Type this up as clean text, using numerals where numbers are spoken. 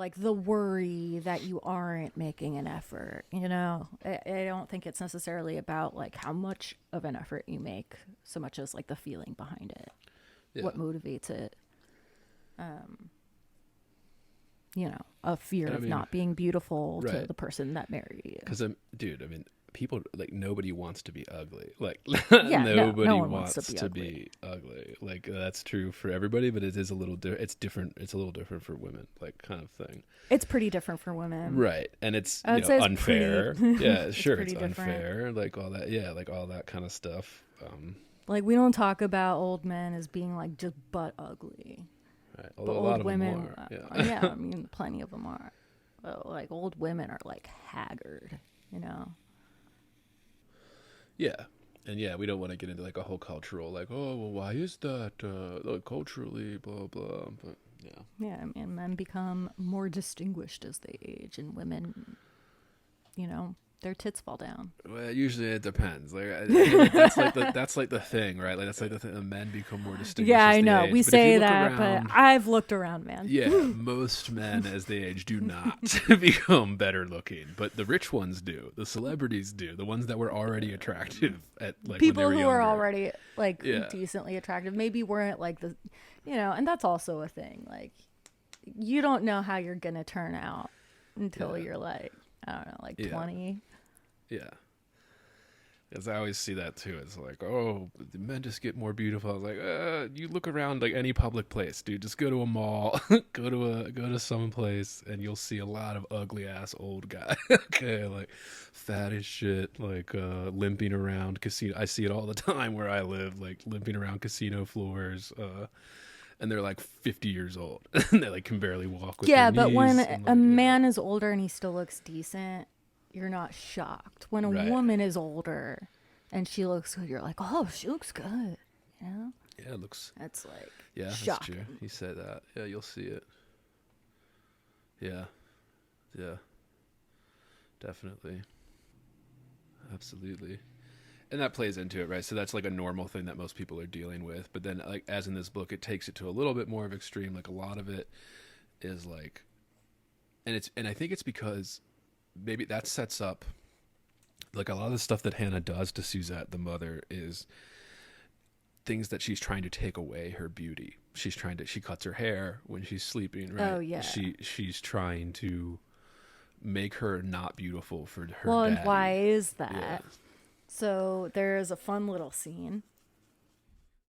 like the worry that you aren't making an effort, you know. I don't think it's necessarily about like how much of an effort you make so much as like the feeling behind it, what motivates it. You know, a fear of not being beautiful to the person that married you. Because dude, I mean, people, like, nobody wants to be ugly. Like, Yeah, nobody no one wants to be be ugly. Like, that's true for everybody, but it is a little it's different. It's a little different for women, like, kind of thing. It's pretty different for women, right? And it's, I would say it's unfair. Yeah, sure, it's different. unfair. Like all that. Yeah, like all that kind of stuff. Like, we don't talk about old men as being like just butt ugly. Right. But Although a old lot of women, them are. yeah, I mean, plenty of them are. But like old women are like haggard, you know. Yeah. And yeah, we don't want to get into like a whole cultural, like, oh, well, why is that like, culturally, blah, blah. But yeah. Yeah, I mean, men become more distinguished as they age, and women, you know, their tits fall down. Well, usually it depends. Like, that's like the thing, right? Like, that's like the thing. The men become more distinguished. Yeah, as I they know. age. We But if you say look that, around, but I've looked around, man. yeah, most men as they age do not become better looking, but the rich ones do. The celebrities do. The ones that were already attractive at like People when they who were are younger. already like Yeah. decently attractive maybe weren't like the, you know, and that's also a thing. Like, you don't know how you're gonna turn out until you're like, I don't know, like 20. Yeah. Because I always see that too. It's like, oh, the men just get more beautiful. I was like, you look around like any public place, dude. Just go to a mall, go to some place, and you'll see a lot of ugly ass old guy. Okay, like fat as shit, like limping around casino. I see it all the time where I live, like limping around casino floors. And they're like 50 years old, and they like can barely walk with Yeah, their but when knees. And, a like, man is older and he still looks decent, you're not shocked. When a Right. woman is older and she looks good, you're like, oh, she looks good. You know? yeah, it looks. That's like, Yeah, shocking. that's true. He said that. Yeah, you'll see it. Yeah. Yeah. Definitely. Absolutely. And that plays into it, right? So that's like a normal thing that most people are dealing with. But then, like, as in this book, it takes it to a little bit more of extreme. Like, a lot of it is like, and I think it's because maybe that sets up, like, a lot of the stuff that Hannah does to Suzette, the mother, is things that she's trying to take away her beauty. She cuts her hair when she's sleeping, right? Oh, yeah. She's trying to make her not beautiful for her well, daddy. and why is that? Yeah. So there's a fun little scene